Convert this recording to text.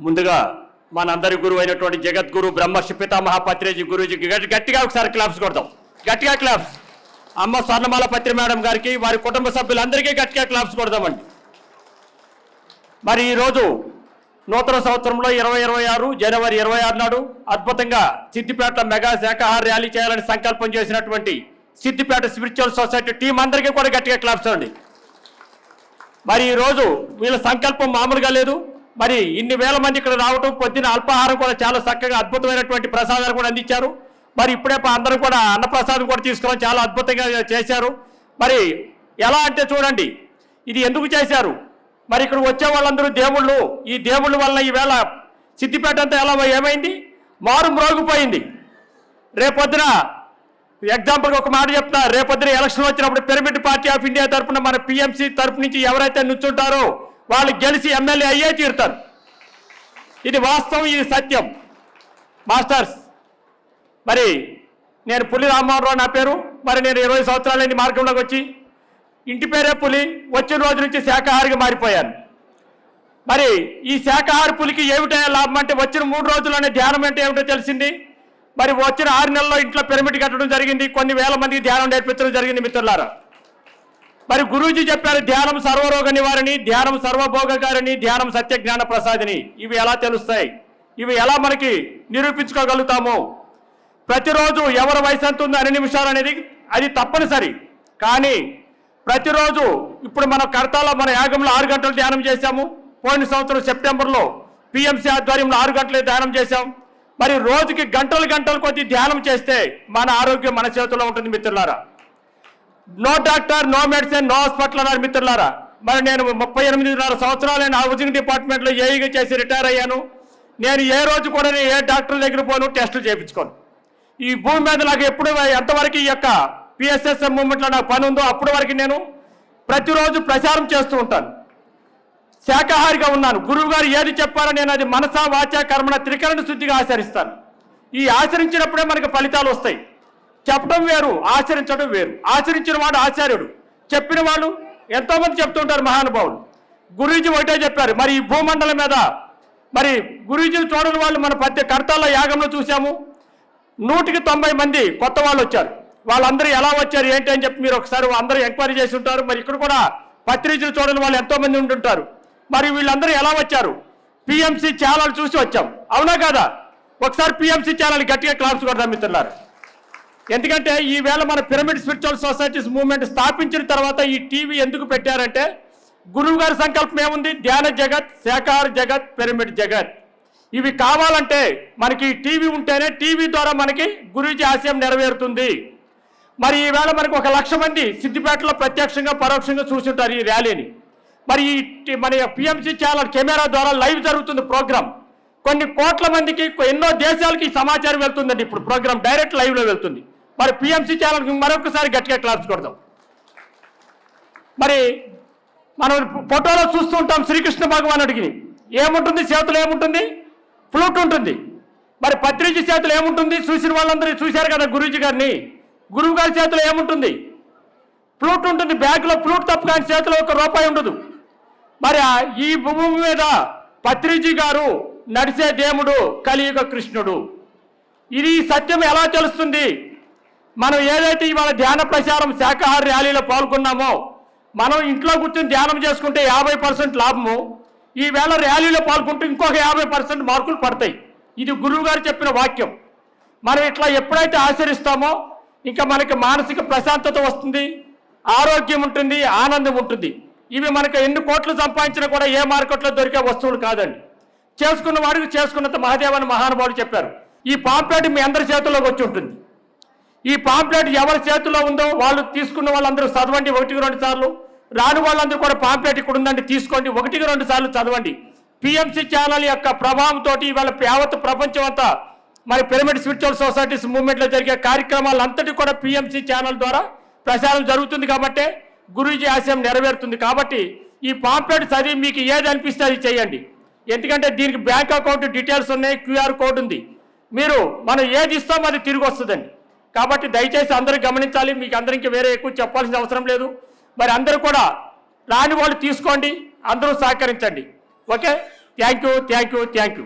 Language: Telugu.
ముందుగా మనందరి గురువు అయినటువంటి జగద్గురు బ్రహ్మర్షి పితామహ పత్రిజీ గురూజీకి గట్టిగా ఒకసారి క్లాప్స్ కొడతాం. గట్టిగా క్లాప్స్. అమ్మ స్వర్ణమాల పత్రి మేడం గారికి, వారి కుటుంబ సభ్యులందరికీ గట్టిగా క్లాప్స్ కొడదామండి. మరి ఈరోజు నూతన సంవత్సరంలో 2026 జనవరి 26 నాడు అద్భుతంగా సిద్దిపేట మెగా శాఖాహార ర్యాలీ చేయాలని సంకల్పం చేసినటువంటి సిద్దిపేట స్పిరిచువల్ సొసైటీ టీం అందరికీ కూడా గట్టిగా క్లాప్స్ అండి. మరి ఈరోజు వీళ్ళ సంకల్పం మామూలుగా లేదు. మరి ఇన్ని వేల మంది ఇక్కడ రావటం, పొద్దున అల్పాహారం కూడా చాలా చక్కగా అద్భుతమైనటువంటి ప్రసాదాలు కూడా అందించారు. మరి ఇప్పుడే అందరూ కూడా అన్నప్రసాదం కూడా తీసుకుని చాలా అద్భుతంగా చేశారు. మరి ఎలా అంటే చూడండి, ఇది ఎందుకు చేశారు? మరి ఇక్కడ వచ్చే వాళ్ళందరూ దేవుళ్ళు. ఈ దేవుళ్ళ వల్ల ఈవేళ సిద్దిపేట అంతా ఎలా ఏమైంది? మారు మ్రోగిపోయింది. రేపొద్దున ఎగ్జాంపుల్గా ఒక మాట చెప్తా, రేపొద్దున ఎలక్షన్ వచ్చినప్పుడు పిరమిడ్ పార్టీ ఆఫ్ ఇండియా తరఫున మన పిఎంసి తరఫు నుంచి ఎవరైతే నుంచుంటారో వాళ్ళు గెలిచి ఎమ్మెల్యే అయ్యే తీరుతారు. ఇది వాస్తవం, ఇది సత్యం. మాస్టర్స్, మరి నేను పులి రామ్మోహన్ రావు నా పేరు. మరి నేను 20 సంవత్సరాలైంది మార్గంలోకి వచ్చి. ఇంటి పేరే పులి. వచ్చిన రోజు నుంచి శాఖాహారిగా మారిపోయాను. మరి ఈ శాఖాహారి పులికి ఏమిటో లాభం అంటే, వచ్చిన 3 రోజుల్లోనే ధ్యానం అంటే ఏమిటో తెలిసింది. మరి వచ్చిన 6 నెలల్లో ఇంట్లో పిరమిడ్ కట్టడం జరిగింది. కొన్ని వేల మందికి ధ్యానం నేర్పించడం జరిగింది. మిత్రులారా, మరి గురూజీ చెప్పారు, ధ్యానం సర్వరోగ నివారణి, ధ్యానం సర్వభోగకారిణి, ధ్యానం సత్య జ్ఞాన ప్రసాదిని. ఇవి ఎలా తెలుస్తాయి? ఇవి ఎలా మనకి నిరూపించుకోగలుగుతాము? ప్రతిరోజు ఎవరి వయసు ఎంత ఉందో అన్ని నిమిషాలు అనేది అది తప్పనిసరి. కానీ ప్రతిరోజు ఇప్పుడు మన కడతాలో మన యాగంలో 6 గంటలు ధ్యానం చేశాము. పోయిన సంవత్సరం సెప్టెంబర్లో పిఎంసి ఆధ్వర్యంలో 6 గంటలు ధ్యానం చేశాం. మరి రోజుకి గంటలు కొద్ది ధ్యానం చేస్తే మన ఆరోగ్యం మన చేతిలో ఉంటుంది. మిత్రులారా, no doctor, no medicine, no hospital అన్నారు. మిత్రులారా, మరి నేను 38.5 సంవత్సరాలైన హౌసింగ్ డిపార్ట్మెంట్లో ఏఈగా చేసి రిటైర్ అయ్యాను. నేను ఏ రోజు కూడా ఏ డాక్టర్ దగ్గర పోను, టెస్టులు చేయించుకోను. ఈ భూమి మీద నాకు ఎప్పుడు ఎంతవరకు ఈ యొక్క పిఎస్ఎస్ఎం మూవ్మెంట్లో నాకు పని ఉందో అప్పటి వరకు నేను ప్రతిరోజు ప్రచారం చేస్తూ ఉంటాను. శాఖాహారిగా ఉన్నాను. గురువు గారు ఏది చెప్పారో నేను అది మనసా వాచా కర్మణ త్రికరణ శుద్ధిగా ఆచరిస్తాను. ఈ ఆచరించినప్పుడే మనకు ఫలితాలు వస్తాయి. చెప్పడం వేరు, ఆచరించడం వేరు. ఆచరించిన వాడు ఆచార్యుడు, చెప్పిన వాళ్ళు ఎంతోమంది చెప్తుంటారు మహానుభావులు. గురూజీ ఒకటే చెప్పారు. మరి ఈ భూమండలం మీద మరి గురూజీని చూడని వాళ్ళు మన ప్రతి కర్తాల్లో యాగంలో చూసాము. 100కి 90 మంది కొత్త వాళ్ళు వచ్చారు. వాళ్ళందరూ ఎలా వచ్చారు ఏంటి అని చెప్పి మీరు ఒకసారి అందరూ ఎంక్వైరీ చేసి ఉంటారు. మరి ఇక్కడ కూడా పత్రికలు చూడని వాళ్ళు ఎంతోమంది ఉంటుంటారు. మరి వీళ్ళందరూ ఎలా వచ్చారు? పిఎంసి ఛానల్ చూసి వచ్చాం. అవునా కాదా? ఒకసారి పిఎంసి ఛానల్ గట్టిగా క్లాప్స్ కొడదాం మిత్రులారు. ఎందుకంటే ఈవేళ మన పిరమిడ్ స్పిరిచువల్ సొసైటీస్ మూవ్మెంట్ స్థాపించిన తర్వాత ఈ టీవీ ఎందుకు పెట్టారంటే, గురువు గారి సంకల్పం ఏముంది? ధ్యాన జగత్, శాఖాహార జగత్, పిరమిడ్ జగత్. ఇవి కావాలంటే మనకి టీవీ ఉంటేనే, టీవీ ద్వారా మనకి గురూజీ ఆశయం నెరవేరుతుంది. మరి ఈవేళ మనకు 1 లక్ష మంది సిద్దిపేటలో ప్రత్యక్షంగా పరోక్షంగా చూస్తుంటారు ఈ ర్యాలీని. మరి మన పిఎంసి ఛానల్ కెమెరా ద్వారా లైవ్ జరుగుతుంది ప్రోగ్రామ్. కొన్ని కోట్ల మందికి, ఎన్నో దేశాలకి సమాచారం వెళ్తుందండి. ఇప్పుడు ప్రోగ్రామ్ డైరెక్ట్ లైవ్లో వెళ్తుంది. మరి పిఎంసి ఛానల్కి మరొకసారి గట్టిగా క్లాప్స్ కొడదాం. మరి మనం ఫోటోలో చూస్తుంటాం శ్రీకృష్ణ భగవానుడికి ఏముంటుంది? చేతులు ఏముంటుంది? ఫ్లూట్ ఉంటుంది. మరి పత్రిజీ చేతులు ఏముంటుంది? చూసిన వాళ్ళందరూ చూశారు కదా గురూజీ గారిని. గురువు గారి చేతిలో ఏముంటుంది? ఫ్లూట్ ఉంటుంది. బ్యాగ్లో ఫ్లూట్ తప్ప కానీ చేతిలో 1 రూపాయి ఉండదు. మరి ఈ భూమి మీద పత్రిజీ గారు నడిచే దేవుడు, కలియుగ కృష్ణుడు. ఇది సత్యం ఎలా తెలుస్తుంది? మనం ఏదైతే ఇవాళ ధ్యాన ప్రచారం శాఖాహార ర్యాలీలో పాల్గొన్నామో, మనం ఇంట్లో కూర్చొని ధ్యానం చేసుకుంటే 50% లాభము. ఈవేళ ర్యాలీలో పాల్గొంటే ఇంకొక 50% మార్కులు పడతాయి. ఇది గురువు గారు చెప్పిన వాక్యం. మనం ఇట్లా ఎప్పుడైతే ఆచరిస్తామో ఇంకా మనకి మానసిక ప్రశాంతత వస్తుంది, ఆరోగ్యం ఉంటుంది, ఆనందం ఉంటుంది. ఇవి మనకు ఎన్ని కోట్లు సంపాదించినా కూడా ఏ మార్కెట్లో దొరికే వస్తువులు కాదండి. చేసుకున్న వాడికి చేసుకున్నంత మహాదేవని మహానుభావుడు చెప్పారు. ఈ పాంప్లెట్ మీ అందరి చేతుల్లోకి వచ్చి ఉంటుంది. ఈ పాంప్లెట్ ఎవరి చేతుల్లో ఉందో వాళ్ళు తీసుకున్న వాళ్ళందరూ చదవండి 1-2 సార్లు. రాని వాళ్ళందరూ కూడా పాంప్లెట్ ఇక్కడ ఉందండి తీసుకోండి, 1-2 సార్లు చదవండి. పిఎంసి ఛానల్ యొక్క ప్రభావంతో ఇవాళ యావత్ ప్రపంచం అంతా మరి పిరమిడ్ స్పిరిచువల్ సొసైటీస్ మూవ్మెంట్లో జరిగే కార్యక్రమాలంతటి కూడా పిఎంసి ఛానల్ ద్వారా ప్రచారం జరుగుతుంది. కాబట్టి గురూజీ ఆశయం నెరవేరుతుంది. కాబట్టి ఈ పాంప్లెట్ చదివి మీకు ఏది అనిపిస్తే అది చేయండి. ఎందుకంటే దీనికి బ్యాంక్ అకౌంట్ డీటెయిల్స్ ఉన్నాయి, QR కోడ్ ఉంది. మీరు మనం ఏది ఇస్తామో అది తిరిగి వస్తుందండి. కాబట్టి దయచేసి అందరూ గమనించాలి. మీకు అందరికీ వేరే ఎక్కువ చెప్పాల్సిన అవసరం లేదు. మరి అందరూ కూడా రాని వాళ్ళు తీసుకోండి, అందరూ సహకరించండి. Okay. Thank you thank you thank you